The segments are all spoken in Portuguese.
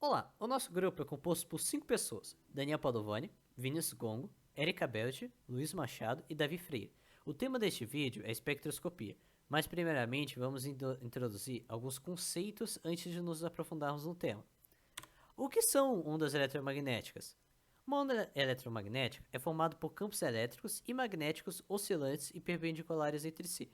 Olá, o nosso grupo é composto por 5 pessoas: Daniel Padovani, Vinícius Gongo, Erika Belch, Luiz Machado e Davi Freire. O tema deste vídeo é espectroscopia, mas primeiramente vamos introduzir alguns conceitos antes de nos aprofundarmos no tema. O que são ondas eletromagnéticas? Uma onda eletromagnética é formada por campos elétricos e magnéticos oscilantes e perpendiculares entre si.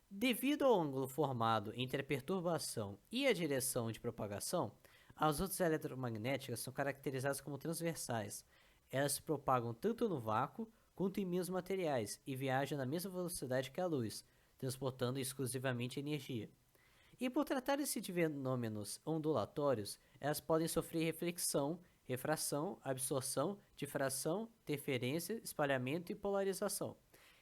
Devido ao ângulo formado entre a perturbação e a direção de propagação, as ondas eletromagnéticas são caracterizadas como transversais. Elas se propagam tanto no vácuo quanto em meios materiais e viajam na mesma velocidade que a luz, transportando exclusivamente energia. E por tratarem-se de fenômenos ondulatórios, elas podem sofrer reflexão, refração, absorção, difração, interferência, espalhamento e polarização.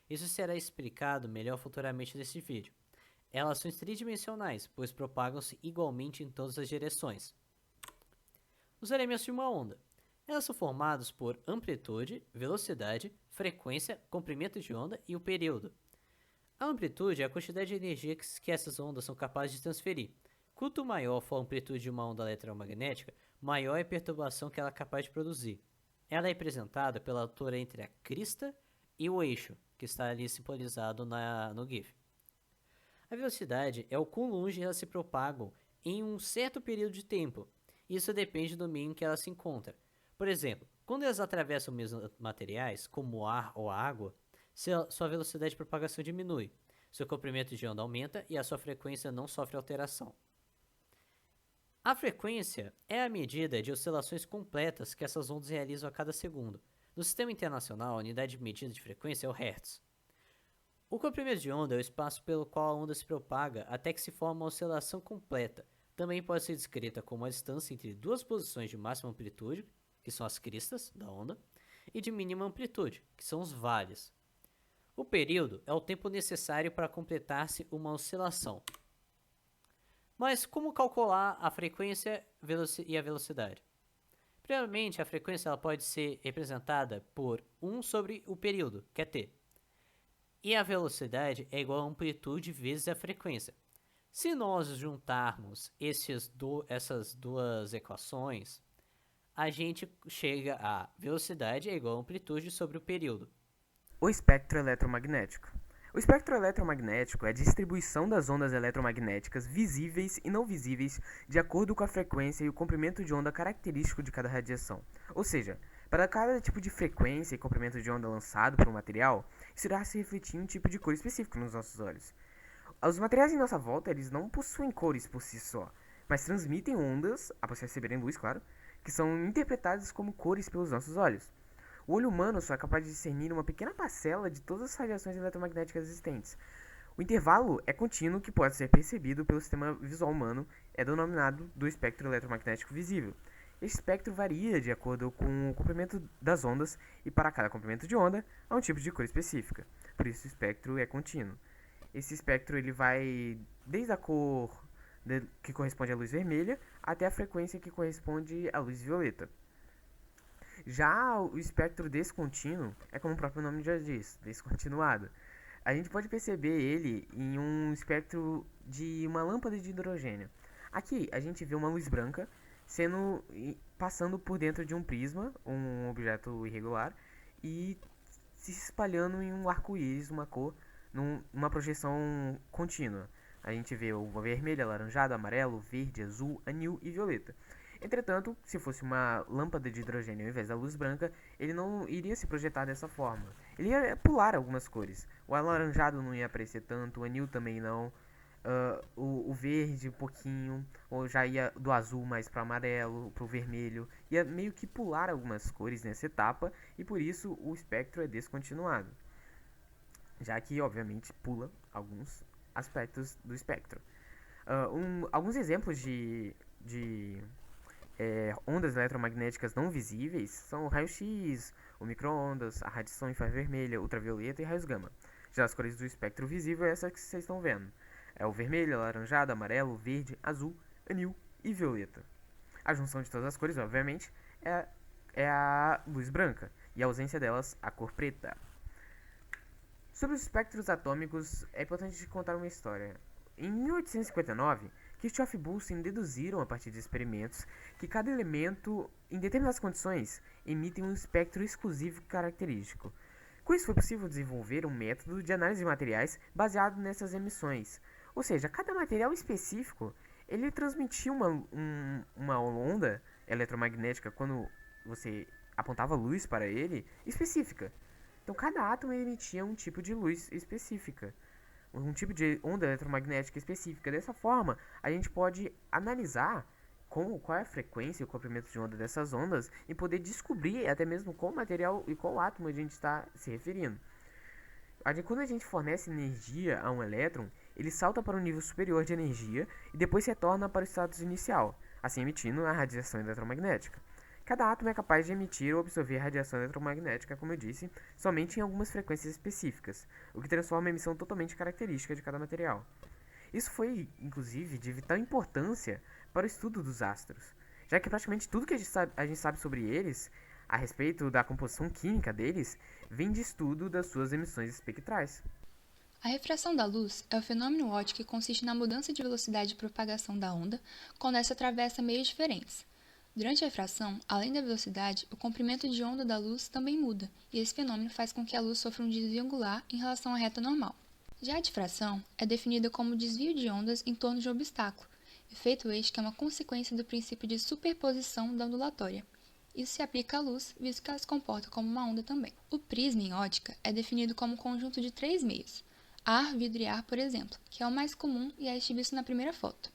Isso será explicado melhor futuramente neste vídeo. Elas são tridimensionais, pois propagam-se igualmente em todas as direções. Os elementos de uma onda. Elas são formados por amplitude, velocidade, frequência, comprimento de onda e o período. A amplitude é a quantidade de energia que essas ondas são capazes de transferir. Quanto maior for a amplitude de uma onda eletromagnética, maior é a perturbação que ela é capaz de produzir. Ela é representada pela altura entre a crista e o eixo, que está ali simbolizado no GIF. A velocidade é o quão longe elas se propagam em um certo período de tempo. Isso depende do meio em que ela se encontra. Por exemplo, quando elas atravessam meios materiais, como o ar ou a água, sua velocidade de propagação diminui, seu comprimento de onda aumenta e a sua frequência não sofre alteração. A frequência é a medida de oscilações completas que essas ondas realizam a cada segundo. No sistema internacional, a unidade de medida de frequência é o Hertz. O comprimento de onda é o espaço pelo qual a onda se propaga até que se forma uma oscilação completa. Também pode ser descrita como a distância entre duas posições de máxima amplitude, que são as cristas da onda, e de mínima amplitude, que são os vales. O período é o tempo necessário para completar-se uma oscilação. Mas como calcular a frequência e a velocidade? Primeiramente, a frequência ela pode ser representada por 1 sobre o período, que é t. E a velocidade é igual a amplitude vezes a frequência. Se nós juntarmos essas duas equações, a gente chega a velocidade é igual a amplitude sobre o período. O espectro eletromagnético. O espectro eletromagnético é a distribuição das ondas eletromagnéticas visíveis e não visíveis de acordo com a frequência e o comprimento de onda característico de cada radiação. Ou seja, para cada tipo de frequência e comprimento de onda lançado por um material, isso irá se refletir em um tipo de cor específico nos nossos olhos. Os materiais em nossa volta eles não possuem cores por si só, mas transmitem ondas, após receberem luz, claro, que são interpretadas como cores pelos nossos olhos. O olho humano só é capaz de discernir uma pequena parcela de todas as radiações eletromagnéticas existentes. O intervalo é contínuo que pode ser percebido pelo sistema visual humano, é denominado do espectro eletromagnético visível. Este espectro varia de acordo com o comprimento das ondas e para cada comprimento de onda há um tipo de cor específica. Por isso o espectro é contínuo. Esse espectro ele vai desde a cor que corresponde à luz vermelha até a frequência que corresponde à luz violeta. Já o espectro descontínuo é como o próprio nome já diz, descontinuado. A gente pode perceber ele em um espectro de uma lâmpada de hidrogênio. Aqui a gente vê uma luz branca passando por dentro de um prisma, um objeto irregular, e se espalhando em um arco-íris, uma cor, numa projeção contínua. A gente vê o vermelho, alaranjado, amarelo, verde, azul, anil e violeta. Entretanto, se fosse uma lâmpada de hidrogênio ao invés da luz branca, ele não iria se projetar dessa forma. Ele ia pular algumas cores. O alaranjado não ia aparecer tanto, o anil também não. O verde um pouquinho, ou já ia do azul mais para amarelo, para o vermelho. Ia meio que pular algumas cores nessa etapa, e por isso o espectro é descontinuado. Já que, obviamente, pula alguns aspectos do espectro. Alguns exemplos de ondas eletromagnéticas não visíveis são o raio-x, o micro-ondas, a radiação infravermelha, ultravioleta e raios gama. Já as cores do espectro visível é essa que vocês estão vendo. É o vermelho, alaranjado, amarelo, verde, azul, anil e violeta. A junção de todas as cores, obviamente, é a luz branca, e a ausência delas, a cor preta. Sobre os espectros atômicos, é importante contar uma história. Em 1859, Kirchhoff e Bunsen deduziram a partir de experimentos que cada elemento, em determinadas condições, emite um espectro exclusivo característico. Com isso foi possível desenvolver um método de análise de materiais baseado nessas emissões. Ou seja, cada material específico ele transmitia uma onda eletromagnética quando você apontava luz para ele específica. Então cada átomo emitia um tipo de luz específica, um tipo de onda eletromagnética específica. Dessa forma, a gente pode analisar qual é a frequência e o comprimento de onda dessas ondas e poder descobrir até mesmo qual material e qual átomo a gente está se referindo. Quando a gente fornece energia a um elétron, ele salta para um nível superior de energia e depois retorna para o status inicial, assim emitindo a radiação eletromagnética. Cada átomo é capaz de emitir ou absorver radiação eletromagnética, como eu disse, somente em algumas frequências específicas, o que transforma a emissão totalmente característica de cada material. Isso foi, inclusive, de vital importância para o estudo dos astros, já que praticamente tudo que a gente sabe sobre eles, a respeito da composição química deles, vem de estudo das suas emissões espectrais. A refração da luz é o fenômeno óptico que consiste na mudança de velocidade de propagação da onda quando essa atravessa meios diferentes. Durante a refração, além da velocidade, o comprimento de onda da luz também muda, e esse fenômeno faz com que a luz sofra um desvio angular em relação à reta normal. Já a difração é definida como desvio de ondas em torno de um obstáculo, efeito este que é uma consequência do princípio de superposição da ondulatória. Isso se aplica à luz, visto que ela se comporta como uma onda também. O prisma em ótica é definido como um conjunto de 3 meios, ar, vidro e ar, por exemplo, que é o mais comum e é este visto na primeira foto.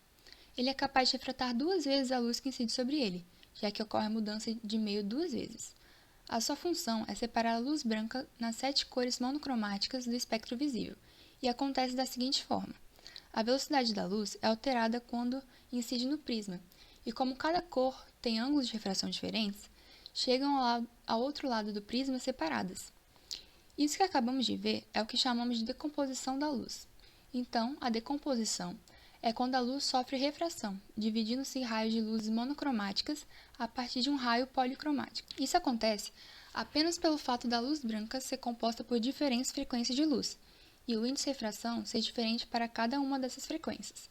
Ele é capaz de refratar 2 vezes a luz que incide sobre ele, já que ocorre a mudança de meio 2 vezes. A sua função é separar a luz branca nas 7 cores monocromáticas do espectro visível, e acontece da seguinte forma. A velocidade da luz é alterada quando incide no prisma, e como cada cor tem ângulos de refração diferentes, chegam ao outro lado do prisma separadas. Isso que acabamos de ver é o que chamamos de decomposição da luz. Então, a decomposição é quando a luz sofre refração, dividindo-se em raios de luzes monocromáticas a partir de um raio policromático. Isso acontece apenas pelo fato da luz branca ser composta por diferentes frequências de luz, e o índice de refração ser diferente para cada uma dessas frequências.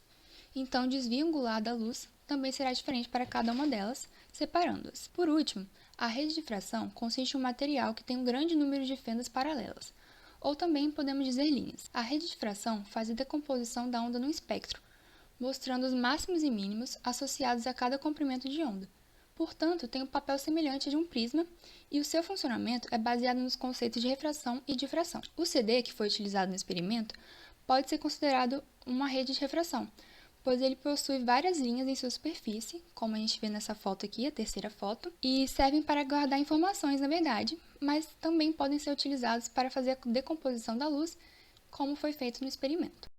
Então, o desvio angular da luz também será diferente para cada uma delas, separando-as. Por último, a rede de difração consiste em um material que tem um grande número de fendas paralelas, ou também podemos dizer linhas. A rede de difração faz a decomposição da onda no espectro, mostrando os máximos e mínimos associados a cada comprimento de onda. Portanto, tem um papel semelhante a de um prisma, e o seu funcionamento é baseado nos conceitos de refração e difração. O CD, que foi utilizado no experimento, pode ser considerado uma rede de refração, pois ele possui várias linhas em sua superfície, como a gente vê nessa foto aqui, a terceira foto, e servem para guardar informações, na verdade, mas também podem ser utilizados para fazer a decomposição da luz, como foi feito no experimento.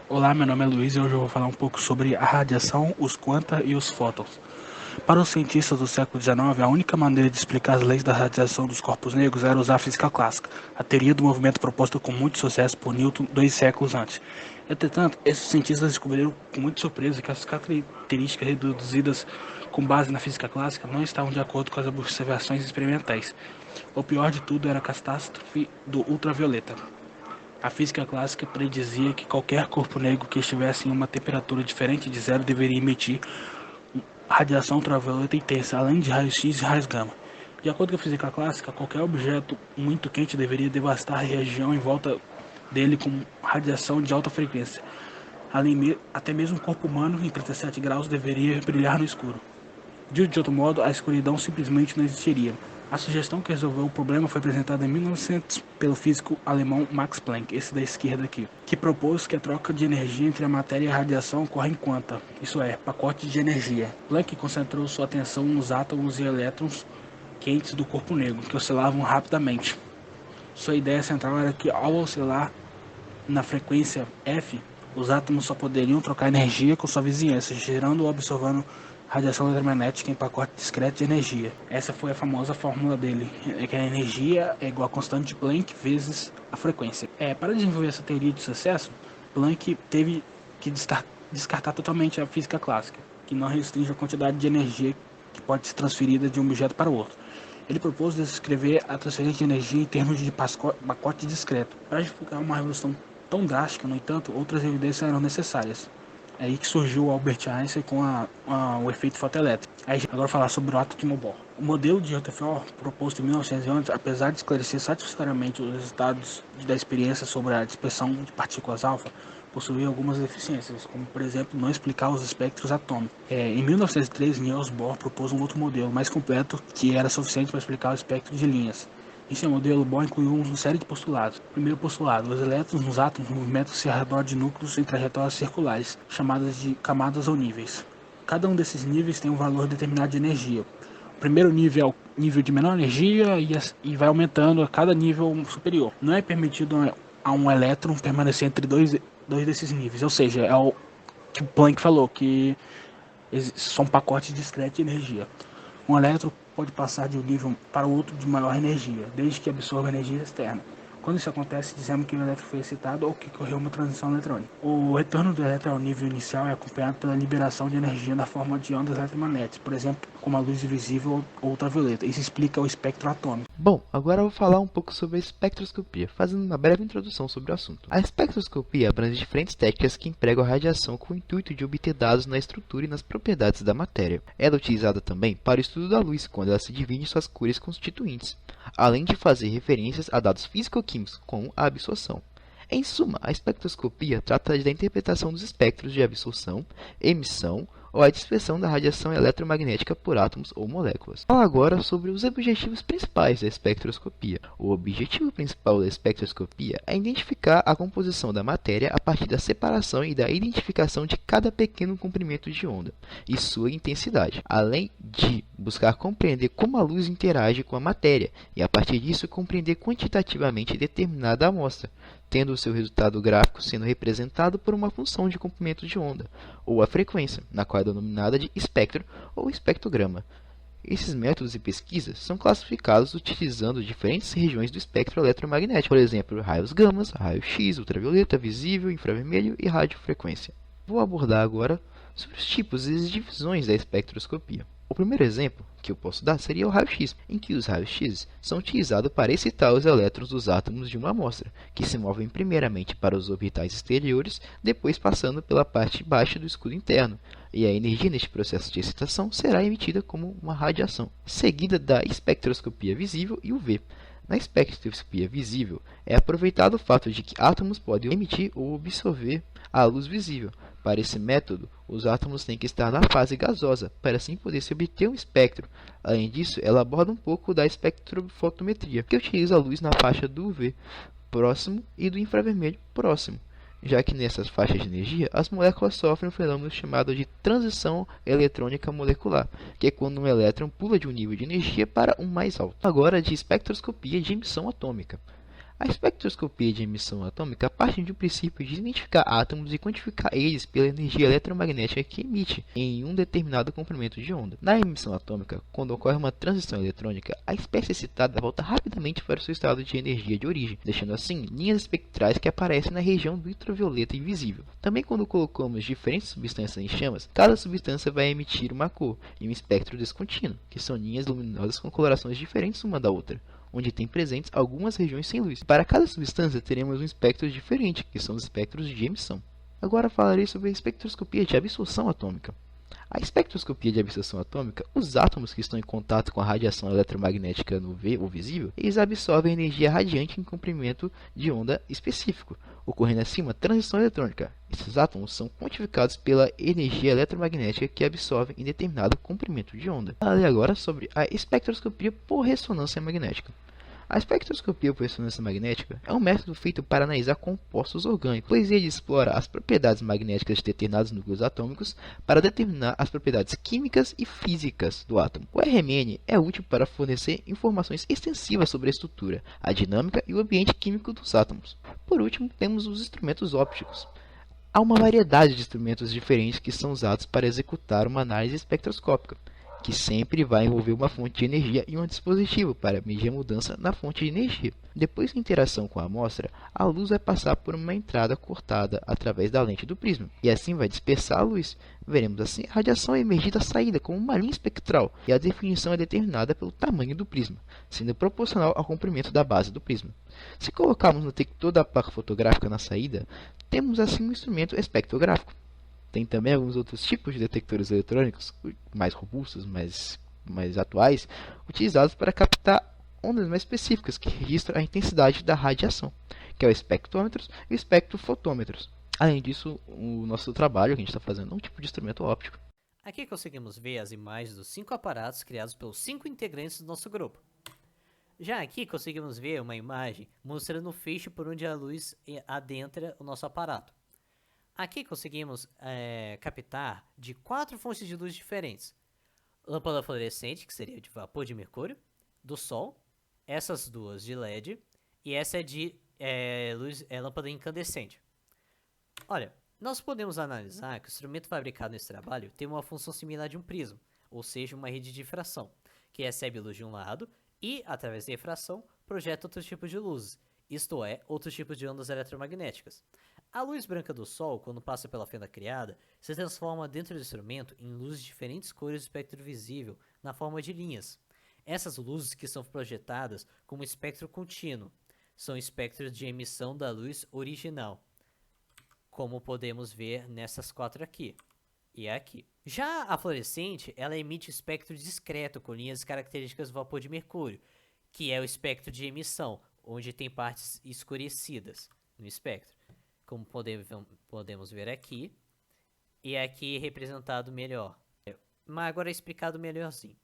Olá, meu nome é Luiz e hoje eu vou falar um pouco sobre a radiação, os quanta e os fótons. Para os cientistas do século XIX, a única maneira de explicar as leis da radiação dos corpos negros era usar a física clássica, a teoria do movimento proposta com muito sucesso por Newton 2 séculos antes. Entretanto, esses cientistas descobriram com muita surpresa que as características reduzidas com base na física clássica não estavam de acordo com as observações experimentais. O pior de tudo era a catástrofe do ultravioleta. A física clássica predizia que qualquer corpo negro que estivesse em uma temperatura diferente de zero deveria emitir radiação ultravioleta intensa, além de raios X e raios gama. De acordo com a física clássica, qualquer objeto muito quente deveria devastar a região em volta dele com radiação de alta frequência. Até mesmo o corpo humano em 37 graus deveria brilhar no escuro. De outro modo, a escuridão simplesmente não existiria. A sugestão que resolveu o problema foi apresentada em 1900 pelo físico alemão Max Planck, esse da esquerda aqui, que propôs que a troca de energia entre a matéria e a radiação ocorre em quanta, isso é, pacotes de energia. Planck concentrou sua atenção nos átomos e elétrons quentes do corpo negro, que oscilavam rapidamente. Sua ideia central era que, ao oscilar na frequência F, os átomos só poderiam trocar energia com sua vizinhança, gerando ou absorvendo radiação eletromagnética em pacote discreto de energia. Essa foi a famosa fórmula dele, que a energia é igual a constante de Planck vezes a frequência. Para desenvolver essa teoria de sucesso, Planck teve que descartar totalmente a física clássica, que não restringe a quantidade de energia que pode ser transferida de um objeto para o outro. Ele propôs descrever a transferência de energia em termos de pacote discreto. Para justificar uma revolução tão drástica, no entanto, outras evidências eram necessárias. É aí que surgiu o Albert Einstein com o efeito fotoelétrico. Agora falar sobre o átomo Bohr. O modelo de Rutherford, proposto em 1911, apesar de esclarecer satisfatoriamente os resultados da experiência sobre a dispersão de partículas alfa, possuía algumas deficiências, como por exemplo não explicar os espectros atômicos. Em 1913, Niels Bohr propôs um outro modelo mais completo que era suficiente para explicar o espectro de linhas. Em seu modelo, Bohr incluiu uma série de postulados. Primeiro postulado: os elétrons nos átomos movimentam-se ao redor de núcleos em trajetórias circulares, chamadas de camadas ou níveis. Cada um desses níveis tem um valor determinado de energia. O primeiro nível é o nível de menor energia e vai aumentando a cada nível superior. Não é permitido a um elétron permanecer entre dois desses níveis, ou seja, é o que o Planck falou, que são pacotes discretos de energia. Um elétron pode passar de um nível para o outro de maior energia, desde que absorva energia externa. Quando isso acontece, dizemos que o elétron foi excitado ou que ocorreu uma transição eletrônica. O retorno do elétron ao nível inicial é acompanhado pela liberação de energia na forma de ondas eletromagnéticas, por exemplo, como a luz invisível ou ultravioleta. Isso explica o espectro atômico. Bom, agora eu vou falar um pouco sobre a espectroscopia, fazendo uma breve introdução sobre o assunto. A espectroscopia abrange diferentes técnicas que empregam a radiação com o intuito de obter dados na estrutura e nas propriedades da matéria. Ela é utilizada também para o estudo da luz, quando ela se divide em suas cores constituintes, além de fazer referências a dados físico-químicos, como a absorção. Em suma, a espectroscopia trata da interpretação dos espectros de absorção, emissão ou a dispersão da radiação eletromagnética por átomos ou moléculas. Fala agora sobre os objetivos principais da espectroscopia. O objetivo principal da espectroscopia é identificar a composição da matéria a partir da separação e da identificação de cada pequeno comprimento de onda e sua intensidade, além de buscar compreender como a luz interage com a matéria e, a partir disso, compreender quantitativamente determinada amostra, tendo o seu resultado gráfico sendo representado por uma função de comprimento de onda, ou a frequência, na qual é denominada de espectro ou espectrograma. Esses métodos de pesquisa são classificados utilizando diferentes regiões do espectro eletromagnético, por exemplo, raios gamas, raio-x, ultravioleta, visível, infravermelho e radiofrequência. Vou abordar agora sobre os tipos e as divisões da espectroscopia. O primeiro exemplo que eu posso dar seria o raio-x, em que os raios-x são utilizados para excitar os elétrons dos átomos de uma amostra, que se movem primeiramente para os orbitais exteriores, depois passando pela parte baixa do escudo interno, e a energia neste processo de excitação será emitida como uma radiação, seguida da espectroscopia visível e UV. Na espectroscopia visível, é aproveitado o fato de que átomos podem emitir ou absorver a luz visível. Para esse método, os átomos têm que estar na fase gasosa, para assim poder se obter um espectro. Além disso, ela aborda um pouco da espectrofotometria, que utiliza a luz na faixa do UV próximo e do infravermelho próximo, já que nessas faixas de energia, as moléculas sofrem um fenômeno chamado de transição eletrônica molecular, que é quando um elétron pula de um nível de energia para um mais alto. Agora, de espectroscopia de emissão atômica. A espectroscopia de emissão atômica parte de um princípio de identificar átomos e quantificar eles pela energia eletromagnética que emite em um determinado comprimento de onda. Na emissão atômica, quando ocorre uma transição eletrônica, a espécie excitada volta rapidamente para o seu estado de energia de origem, deixando assim linhas espectrais que aparecem na região do ultravioleta invisível. Também quando colocamos diferentes substâncias em chamas, cada substância vai emitir uma cor e um espectro descontínuo, que são linhas luminosas com colorações diferentes uma da outra, onde tem presentes algumas regiões sem luz. Para cada substância teremos um espectro diferente, que são os espectros de emissão. Agora falarei sobre a espectroscopia de absorção atômica. A espectroscopia de absorção atômica, os átomos que estão em contato com a radiação eletromagnética no V ou visível, eles absorvem energia radiante em comprimento de onda específico, ocorrendo assim uma transição eletrônica. Esses átomos são quantificados pela energia eletromagnética que absorvem em determinado comprimento de onda. Falarei agora sobre a espectroscopia por ressonância magnética. A espectroscopia por ressonância magnética é um método feito para analisar compostos orgânicos, pois ele explora as propriedades magnéticas de determinados núcleos atômicos para determinar as propriedades químicas e físicas do átomo. O RMN é útil para fornecer informações extensivas sobre a estrutura, a dinâmica e o ambiente químico dos átomos. Por último, temos os instrumentos ópticos. Há uma variedade de instrumentos diferentes que são usados para executar uma análise espectroscópica, que sempre vai envolver uma fonte de energia e um dispositivo para medir a mudança na fonte de energia. Depois da interação com a amostra, a luz vai passar por uma entrada cortada através da lente do prisma, e assim vai dispersar a luz. Veremos assim a radiação emergir da saída como uma linha espectral, e a definição é determinada pelo tamanho do prisma, sendo proporcional ao comprimento da base do prisma. Se colocarmos no detector da placa fotográfica na saída, temos assim um instrumento espectrográfico. Tem também alguns outros tipos de detectores eletrônicos, mais robustos, mais atuais, utilizados para captar ondas mais específicas que registram a intensidade da radiação, que é o espectrômetro e o espectrofotômetro. Além disso, o nosso trabalho que a gente está fazendo é um tipo de instrumento óptico. Aqui conseguimos ver as imagens dos 5 aparatos criados pelos 5 integrantes do nosso grupo. Já aqui conseguimos ver uma imagem mostrando o feixe por onde a luz adentra o nosso aparato. Aqui conseguimos captar de 4 fontes de luz diferentes. Lâmpada fluorescente, que seria de vapor de mercúrio, do Sol, essas duas de LED, e essa é de lâmpada incandescente. Olha, nós podemos analisar que o instrumento fabricado nesse trabalho tem uma função similar de um prisma, ou seja, uma rede de difração, que recebe luz de um lado e, através da difração, projeta outros tipos de luzes, isto é, outros tipos de ondas eletromagnéticas. A luz branca do Sol, quando passa pela fenda criada, se transforma dentro do instrumento em luzes de diferentes cores do espectro visível, na forma de linhas. Essas luzes que são projetadas como espectro contínuo, são espectros de emissão da luz original, como podemos ver nessas 4 aqui e aqui. Já a fluorescente, ela emite o espectro discreto com linhas características do vapor de mercúrio, que é o espectro de emissão, onde tem partes escurecidas no espectro, como podemos ver aqui, e aqui representado melhor. Mas agora é explicado melhorzinho.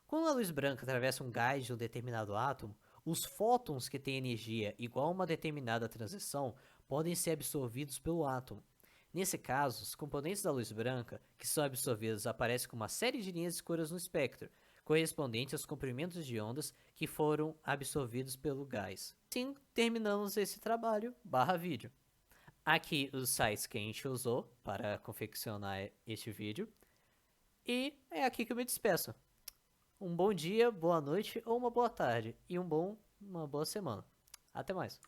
Quando a luz branca atravessa um gás de um determinado átomo, os fótons que têm energia igual a uma determinada transição podem ser absorvidos pelo átomo. Nesse caso, os componentes da luz branca que são absorvidos aparecem com uma série de linhas escuras no espectro, correspondente aos comprimentos de ondas que foram absorvidos pelo gás. Assim, terminamos esse trabalho /vídeo. Aqui os sites que a gente usou para confeccionar este vídeo. E é aqui que eu me despeço. Um bom dia, boa noite ou uma boa tarde. E uma boa semana. Até mais.